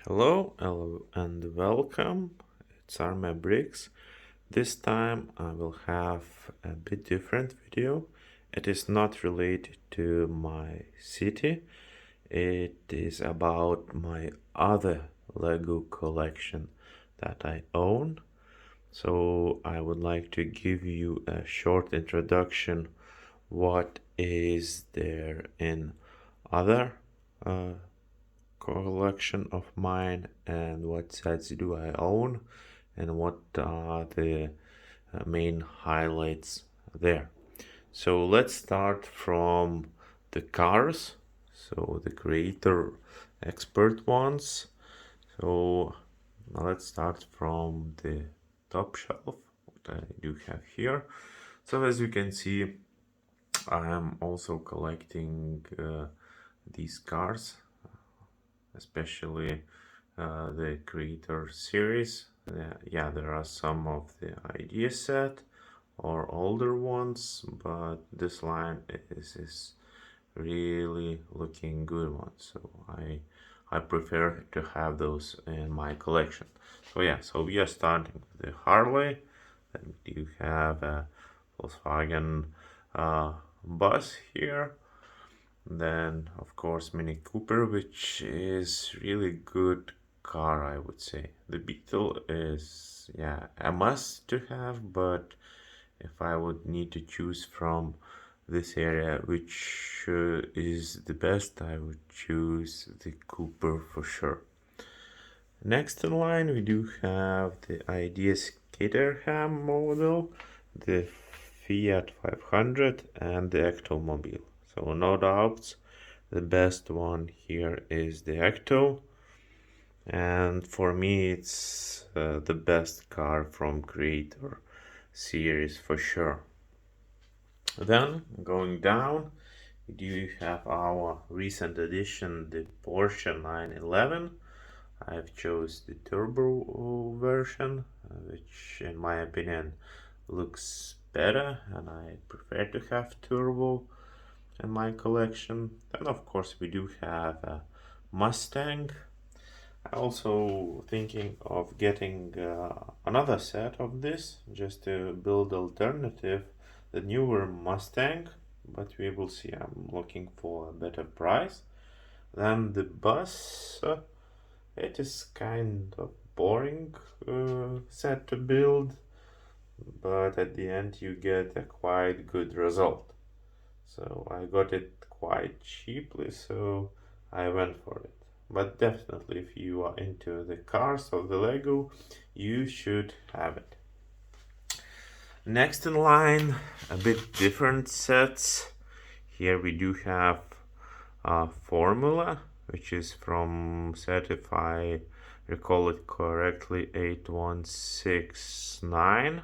Hello and welcome. It's ArmeBricks. This time I will have a bit different video. It is not related to my city. It is about my other Lego collection that I own. So I would like to give you a short introduction what is there in other collection of mine and what sets do I own and what are the main highlights there. So let's start from the cars, so the creator expert ones. So let's start from the top shelf, what I do have here. So as you can see, I am also collecting these cars, especially the creator series. Yeah, there are some of the idea set or older ones, but this line is really looking good one. So I prefer to have those in my collection. So yeah, so we are starting with the Harley. Then we do have a Volkswagen bus here. Then, of course, Mini Cooper, which is really good car, I would say. The Beetle is, yeah, a must to have, but if I would need to choose from this area which is the best, I would choose the Cooper for sure. Next in line, we do have the Ideas Caterham model, the Fiat 500, and the Ectomobile. So no doubts, the best one here is the Ecto, and for me it's the best car from Creator series for sure. Then going down, we do have our recent addition, the Porsche 911. I've chose the turbo version, which in my opinion looks better, and I prefer to have turbo in my collection. Then of course we do have a Mustang. I'm also thinking of getting another set of this just to build alternative, the newer Mustang, but we will see. I'm looking for a better price. Then the bus, it is kind of boring set to build, but at the end you get a quite good result. So I got it quite cheaply, so I went for it. But definitely, if you are into the cars or the Lego, you should have it. Next in line, a bit different sets. Here we do have Formula, which is from set, if I recall it correctly, 8169.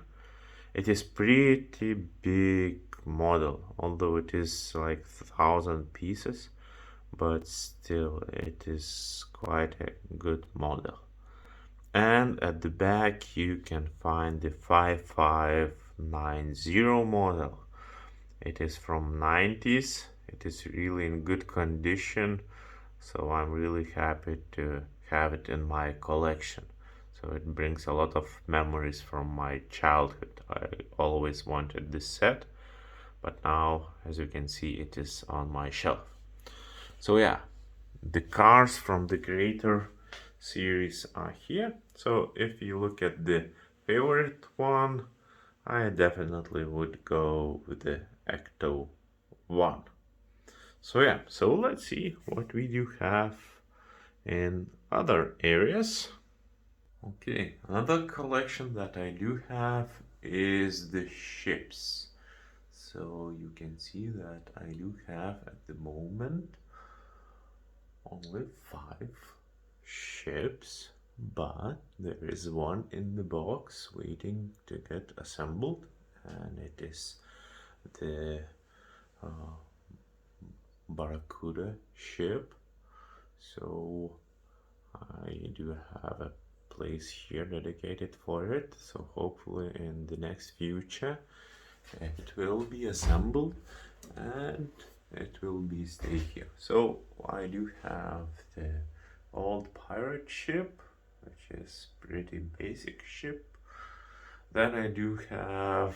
It is pretty big model, although it is like 1,000 pieces, but still it is quite a good model. And at the back you can find the 5590 model. It is from 90s. It is really in good condition, so I'm really happy to have it in my collection. So it brings a lot of memories from my childhood. I always wanted this set, but now, as you can see, it is on my shelf. So yeah, the cars from the Creator series are here. So if you look at the favorite one, I definitely would go with the Ecto 1. So yeah, so let's see what we do have in other areas. Okay, another collection that I do have is the ships. So you can see that I do have at the moment only 5 ships, but there is one in the box waiting to get assembled, and it is the Barracuda ship. So I do have a place here dedicated for it, so hopefully in the next future it will be assembled and it will be stay here. So I do have the old pirate ship, which is pretty basic ship. Then I do have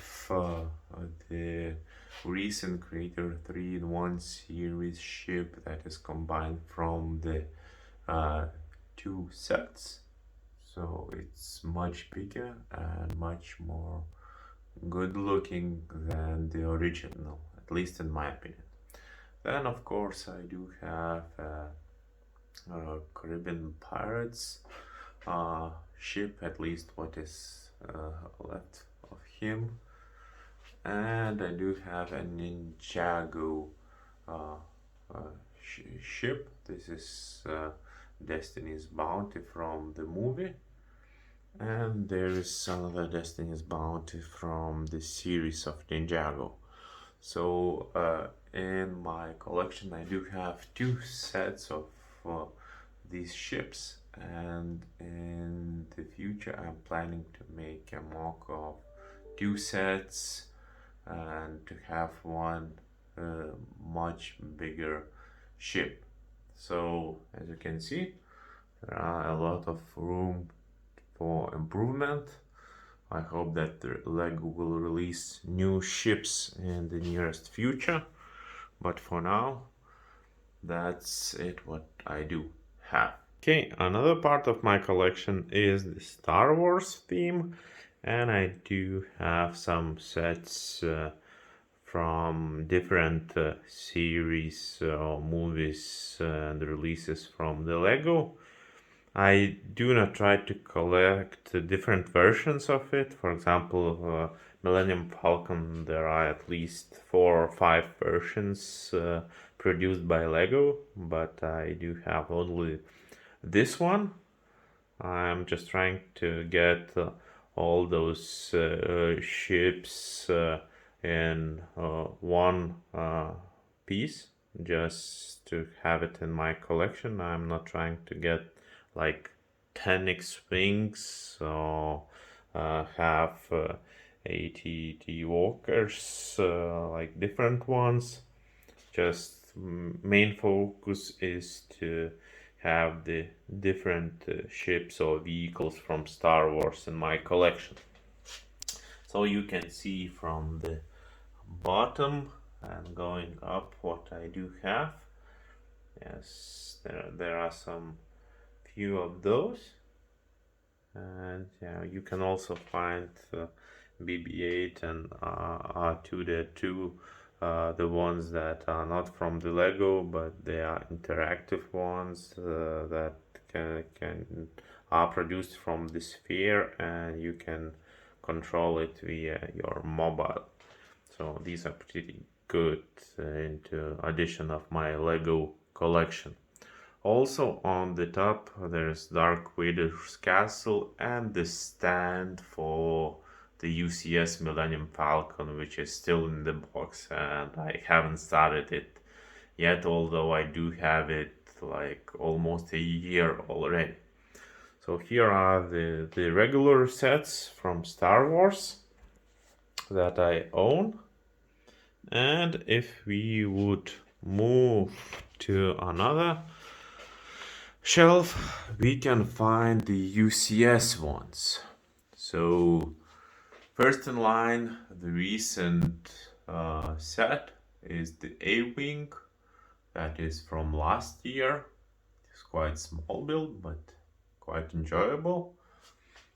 the recent Creator 3-in-1 series ship that is combined from the two sets. So it's much bigger and much more good looking than the original, at least in my opinion. Then of course I do have Caribbean Pirates ship, at least what is left of him. And I do have a Ninjago ship. This is Destiny's Bounty from the movie. And there is another Destiny's Bounty from the series of Ninjago. So in my collection I do have two sets of these ships, and in the future I'm planning to make a mock of two sets and to have one much bigger ship. So as you can see, there are a lot of room for improvement. I hope that the LEGO will release new ships in the nearest future, but for now that's it what I do have. Okay, another part of my collection is the Star Wars theme, and I do have some sets from different series or movies and releases from the LEGO. I do not try to collect different versions of it. For example, Millennium Falcon, there are at least 4 or 5 versions produced by LEGO, but I do have only this one. I'm just trying to get all those ships in one piece, just to have it in my collection. I'm not trying to get like 10 X-Wings or have 80 walkers, like different ones. Just main focus is to have the different ships or vehicles from Star Wars in my collection. So you can see from the bottom and going up what I do have. Yes, there are some few of those, and yeah, you can also find BB-8 and R2-D2, the ones that are not from the LEGO, but they are interactive ones that are produced from the sphere, and you can control it via your mobile. So these are pretty good into addition of my LEGO collection. Also on the top there's Darth Vader's castle and the stand for the UCS Millennium Falcon, which is still in the box, and I haven't started it yet, although I do have it like almost a year already. So here are the regular sets from Star Wars that I own. And if we would move to another shelf, we can find the UCS ones. So first in line, the recent set is the A-Wing. That is from last year. It's quite small build, but quite enjoyable.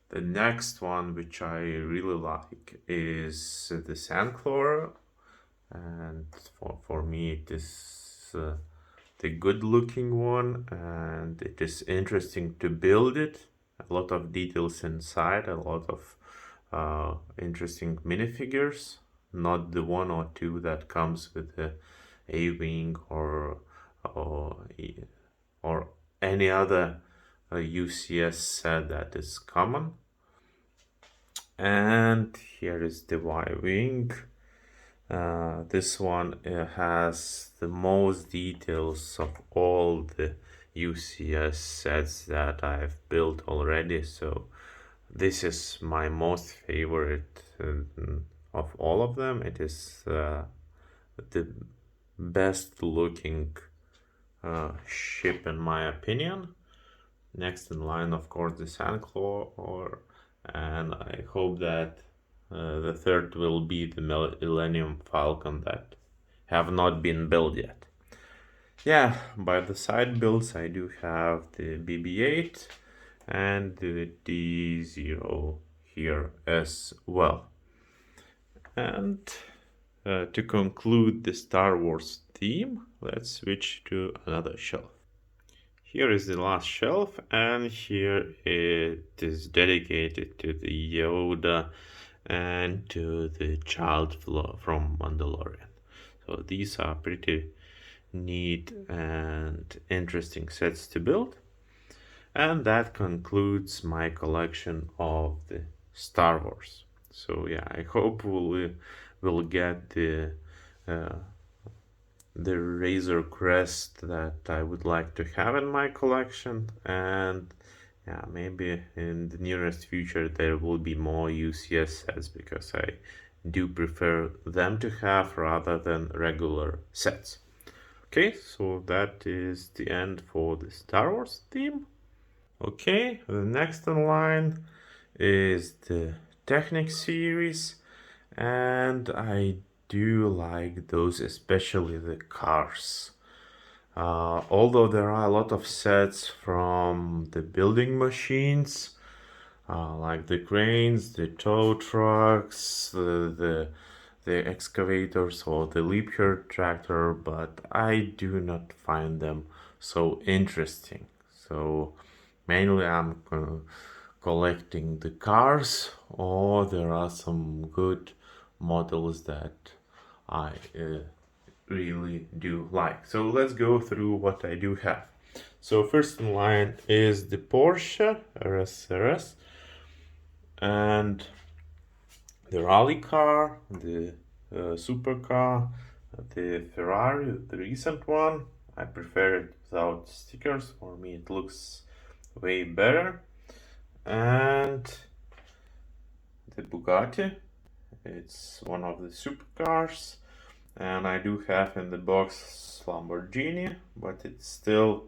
The next one, which I really like, is the Sandcrawler, and for me it is the good looking one, and it is interesting to build it. A lot of details inside, a lot of interesting minifigures, not the one or two that comes with the A-Wing or any other UCS set that is common. And here is the Y-Wing. This one has the most details of all the UCS sets that I've built already, so this is my most favorite of all of them. It is the best looking ship in my opinion. Next in line, of course, the Sandclaw, and I hope that the third will be the Millennium Falcon that have not been built yet. Yeah, by the side builds, I do have the BB-8 and the D0 here as well. And to conclude the Star Wars theme, let's switch to another shelf. Here is the last shelf, and here it is dedicated to the Yoda and to the child from Mandalorian. So these are pretty neat and interesting sets to build. And that concludes my collection of the Star Wars. So yeah, I hope we'll get the Razor Crest that I would like to have in my collection, and yeah, maybe in the nearest future there will be more UCS sets, because I do prefer them to have rather than regular sets. Okay, so that is the end for the Star Wars theme. Okay, the next in line is the Technic series, and I do like those, especially the cars. Although there are a lot of sets from the building machines, like the cranes, the tow trucks, the excavators or the leap year tractor, but I do not find them so interesting. So mainly I'm collecting the cars, or there are some good models that I really do like. So let's go through what I do have. So first in line is the Porsche RS, and the rally car, the supercar, the Ferrari, the recent one. I prefer it without stickers. For me, it looks way better. And the Bugatti. It's one of the supercars. And I do have in the box Lamborghini, but it's still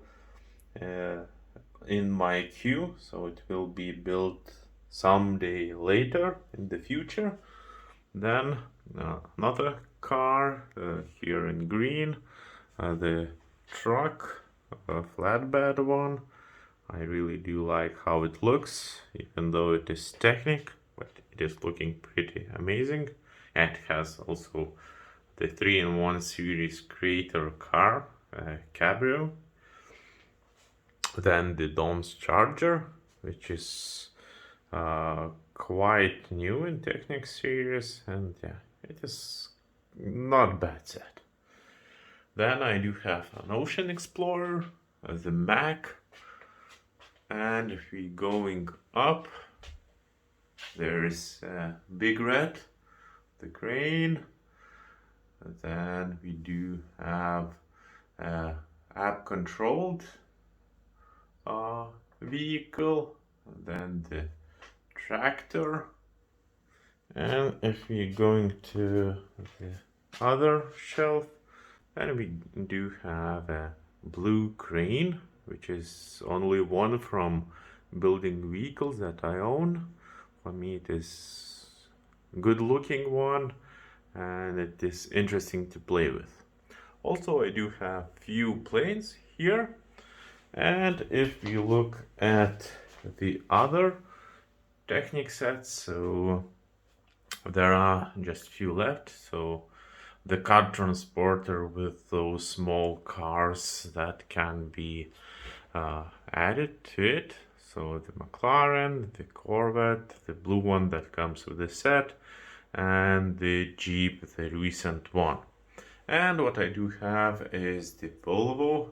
in my queue, so it will be built someday later in the future. Then another car here in green, the truck, a flatbed one. I really do like how it looks, even though it is Technic, but it is looking pretty amazing. And it has also the 3-in-1 series creator car, Cabrio. Then the Dom's Charger, which is quite new in Technic series, and yeah, it is not bad set. Then I do have an Ocean Explorer, the Mac, and if we going up, there is Big Red, the crane. Then we do have app controlled vehicle, then the tractor, and if we're going to the other shelf, then we do have a blue crane, which is only one from building vehicles that I own. For me, it is a good looking one, and it is interesting to play with. Also, I do have few planes here, and if you look at the other Technic sets, so there are just few left. So the car transporter with those small cars that can be added to it. So the McLaren, the Corvette, the blue one that comes with the set, and the Jeep, the recent one. And what I do have is the Volvo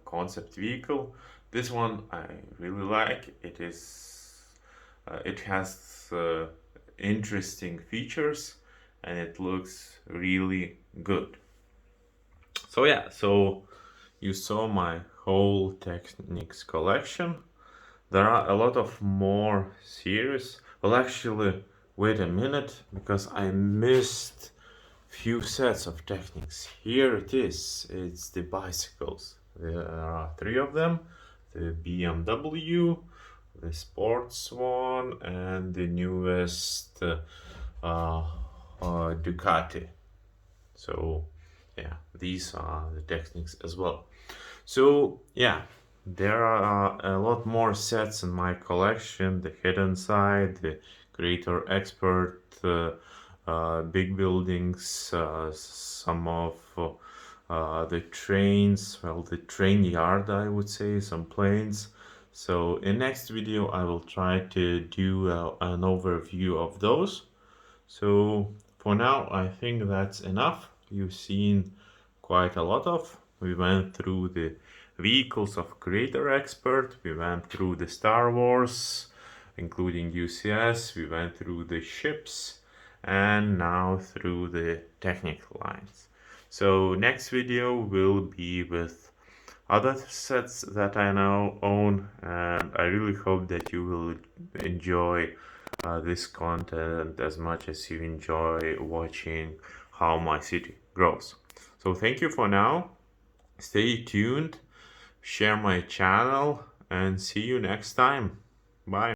concept vehicle. This one I really like. It has interesting features, and it looks really good. So yeah, so you saw my whole Technics collection. There are a lot of more series. Well, actually, wait a minute, because I missed few sets of Technics. Here it is. It's the bicycles. There are 3 of them. The the BMW, the sports one, and the newest Ducati. So yeah, these are the Technics as well. So yeah, there are a lot more sets in my collection: the hidden side, the creator expert, big buildings, some of the trains, well, the train yard, I would say, some planes. So in next video I will try to do an overview of those. So for now, I think that's enough. You've seen quite a lot of. We went through the vehicles of Creator Expert. We went through the Star Wars, including UCS. We went through the ships, and now through the Technic lines. So next video will be with other sets that I now own, and I really hope that you will enjoy this content as much as you enjoy watching how my city grows. So thank you for now. Stay tuned, share my channel, and see you next time. Bye.